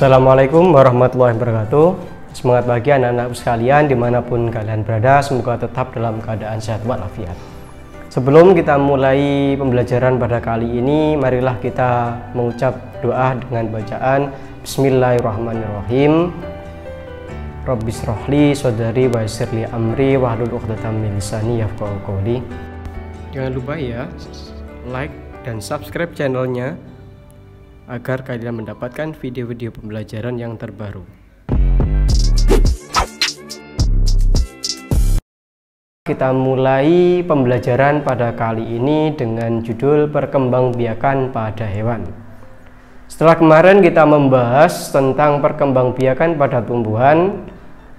Assalamualaikum warahmatullahi wabarakatuh. Semangat pagi anak-anak sekalian dimanapun kalian berada, semoga tetap dalam keadaan sehat walafiat. Sebelum kita mulai pembelajaran pada kali ini, marilah kita mengucap doa dengan bacaan Bismillahirrahmanirrahim. Rabbis rohli sodari wa yassirli amri wahlul 'uqdatam min lisani yafqahu qawli. Jangan lupa ya, like dan subscribe channelnya agar kalian mendapatkan video-video pembelajaran yang terbaru. Kita mulai pembelajaran pada kali ini dengan judul perkembangbiakan pada hewan. Setelah kemarin kita membahas tentang perkembangbiakan pada tumbuhan,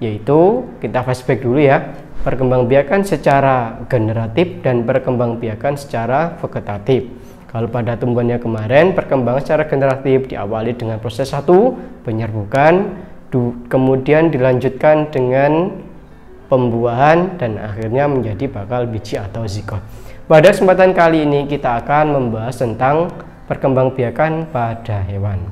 yaitu kita flashback dulu ya, perkembangbiakan secara generatif dan perkembangbiakan secara vegetatif. Kalau pada tumbuhannya kemarin, perkembangan secara generatif diawali dengan proses 1, penyerbukan, kemudian dilanjutkan dengan pembuahan, dan akhirnya menjadi bakal biji atau zigot. Pada kesempatan kali ini kita akan membahas tentang perkembangbiakan pada hewan.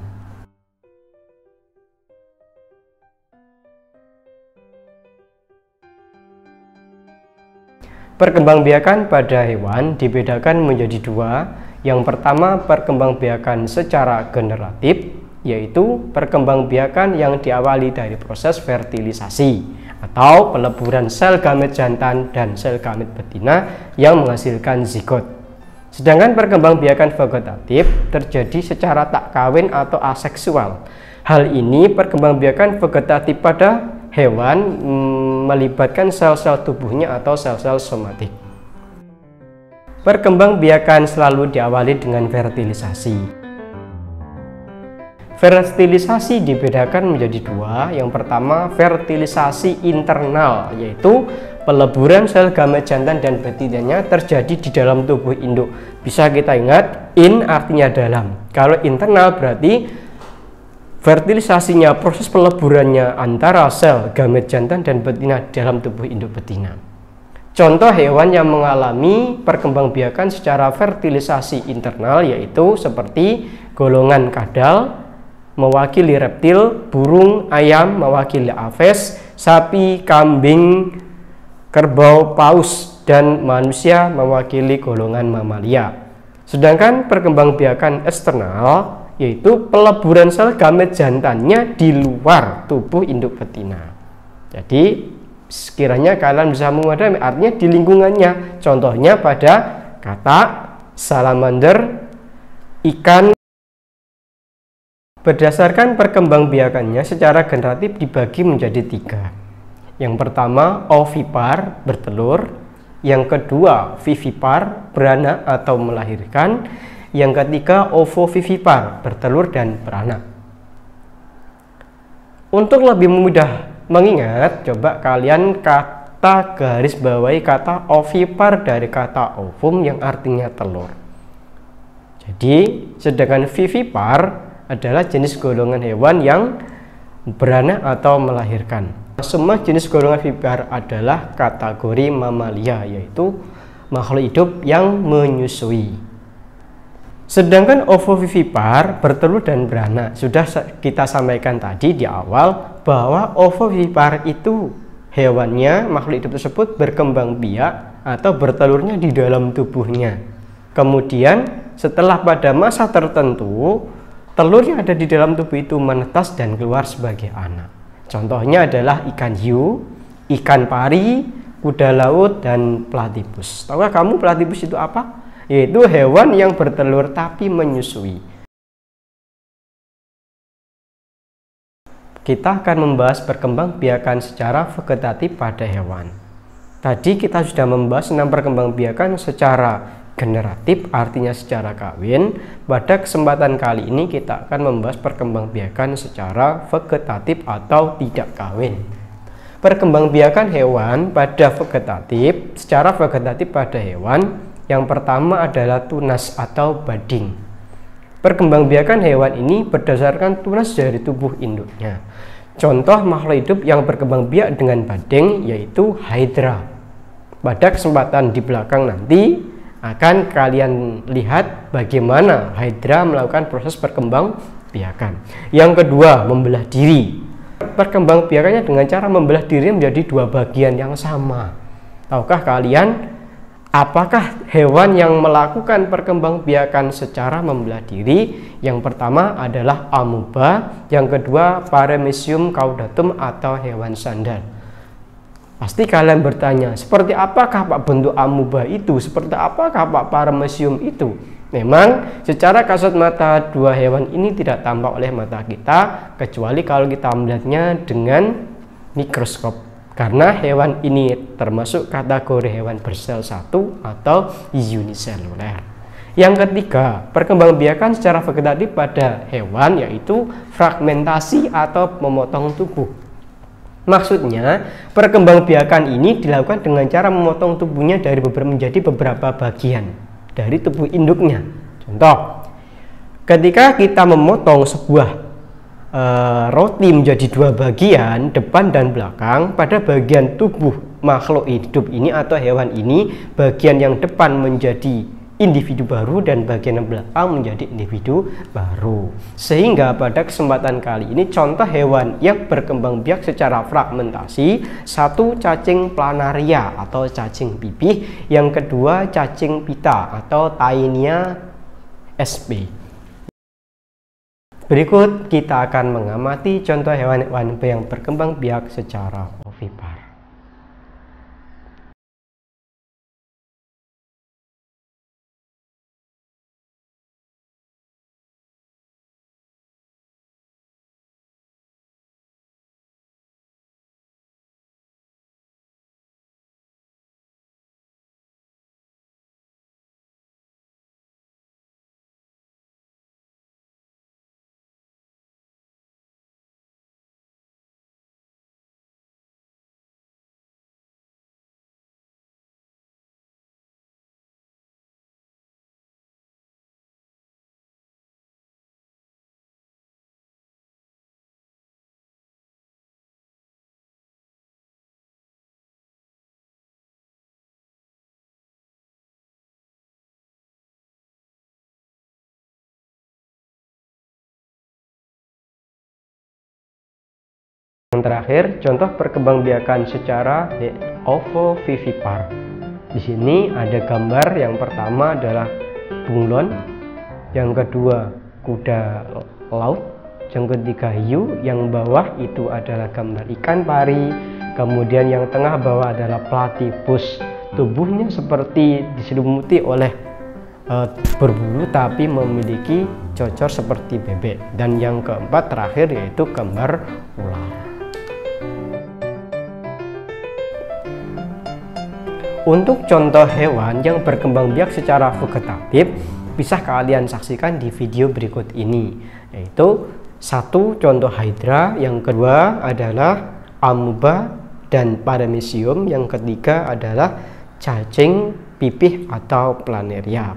Perkembangbiakan pada hewan dibedakan menjadi dua. Yang pertama, perkembangbiakan secara generatif, yaitu perkembangbiakan yang diawali dari proses fertilisasi atau peleburan sel gamet jantan dan sel gamet betina yang menghasilkan zigot. Sedangkan perkembangbiakan vegetatif terjadi secara tak kawin atau aseksual. Hal ini perkembangbiakan vegetatif pada hewan melibatkan sel-sel tubuhnya atau sel-sel somatik. Perkembangbiakan selalu diawali dengan fertilisasi. Fertilisasi dibedakan menjadi dua. Yang pertama, fertilisasi internal, yaitu peleburan sel gamet jantan dan betinanya terjadi di dalam tubuh induk. Bisa kita ingat, in artinya dalam. Kalau internal berarti fertilisasinya, proses peleburannya antara sel gamet jantan dan betina dalam tubuh induk betina. Contoh hewan yang mengalami perkembangbiakan secara fertilisasi internal yaitu seperti golongan kadal mewakili reptil, burung, ayam mewakili aves, sapi, kambing, kerbau, paus, dan manusia mewakili golongan mamalia. Sedangkan perkembangbiakan eksternal yaitu peleburan sel gamet jantannya di luar tubuh induk betina. Jadi sekiranya kalian bisa memahami artinya di lingkungannya, contohnya pada katak, salamander, ikan. Berdasarkan perkembangbiakannya secara generatif dibagi menjadi 3. Yang pertama, ovipar, bertelur. Yang kedua, vivipar, beranak atau melahirkan. Yang ketiga, ovovivipar, bertelur dan beranak. Untuk lebih mudah mengingat, coba kalian kata garis bawahi kata ovipar dari kata ovum yang artinya telur. Jadi, sedangkan vivipar adalah jenis golongan hewan yang beranak atau melahirkan. Semua jenis golongan vivipar adalah kategori mamalia, yaitu makhluk hidup yang menyusui. Sedangkan ovovivipar, bertelur dan beranak, sudah kita sampaikan tadi di awal bahwa ovovivipar itu hewannya, makhluk hidup tersebut berkembang biak atau bertelurnya di dalam tubuhnya. Kemudian setelah pada masa tertentu telur yang ada di dalam tubuh itu menetas dan keluar sebagai anak. Contohnya adalah ikan hiu, ikan pari, kuda laut, dan platypus. Tahukah kamu platypus itu apa? Yaitu hewan yang bertelur tapi menyusui. Kita akan membahas perkembangbiakan secara vegetatif pada hewan. Tadi kita sudah membahas tentang perkembangbiakan secara generatif, artinya secara kawin. Pada kesempatan kali ini kita akan membahas perkembangbiakan secara vegetatif atau tidak kawin. Perkembangbiakan hewan pada vegetatif, secara vegetatif pada hewan, yang pertama adalah tunas atau bading. Perkembangbiakan hewan ini berdasarkan tunas dari tubuh induknya. Contoh makhluk hidup yang berkembang biak dengan bading yaitu hydra. Pada kesempatan di belakang nanti akan kalian lihat bagaimana hydra melakukan proses perkembang perkembangbiakan. Yang kedua, membelah diri. Perkembangbiakannya dengan cara membelah diri menjadi dua bagian yang sama. Tahukah kalian apakah hewan yang melakukan perkembangbiakan secara membelah diri? Yang pertama adalah amuba, yang kedua Paramecium caudatum atau hewan sandal. Pasti kalian bertanya, seperti apakah Pak bentuk amuba itu? Seperti apakah Pak Paramecium itu? Memang secara kasat mata dua hewan ini tidak tampak oleh mata kita, kecuali kalau kita melihatnya dengan mikroskop. Karena hewan ini termasuk kategori hewan bersel satu atau uniseluler. Yang ketiga, perkembangbiakan secara vegetatif pada hewan yaitu fragmentasi atau memotong tubuh. Maksudnya, perkembangbiakan ini dilakukan dengan cara memotong tubuhnya menjadi beberapa bagian dari tubuh induknya. Contoh, ketika kita memotong sebuah roti menjadi dua bagian, depan dan belakang, pada bagian tubuh makhluk hidup ini atau hewan ini, bagian yang depan menjadi individu baru dan bagian yang belakang menjadi individu baru. Sehingga pada kesempatan kali ini contoh hewan yang berkembang biak secara fragmentasi, satu cacing planaria atau cacing pipih, yang kedua cacing pita atau Taenia sp. Berikut kita akan mengamati contoh hewan-hewan yang berkembang biak secara ovipar. Yang terakhir, contoh perkembangbiakan secara ovovivipar. Di sini ada gambar, yang pertama adalah bunglon, yang kedua kuda laut, yang ketiga hiu, yang bawah itu adalah gambar ikan pari, kemudian yang tengah bawah adalah platypus. Tubuhnya seperti diselimuti oleh berbulu tapi memiliki cocor seperti bebek. Dan yang keempat terakhir yaitu gambar ular. Untuk contoh hewan yang berkembang biak secara vegetatif bisa kalian saksikan di video berikut ini, yaitu satu contoh hydra, yang kedua adalah amuba dan paramecium, yang ketiga adalah cacing pipih atau planaria.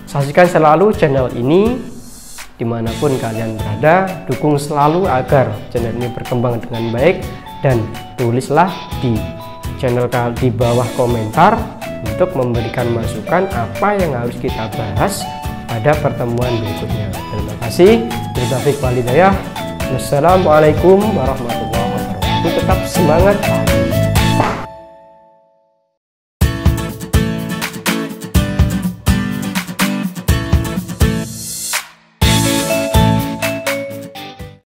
Saksikan selalu channel ini dimanapun kalian berada, dukung selalu agar channel ini berkembang dengan baik, dan tulislah di channel di bawah komentar untuk memberikan masukan apa yang harus kita bahas pada pertemuan berikutnya. Terima kasih. Wassalamualaikum warahmatullahi wabarakatuh. Tetap semangat.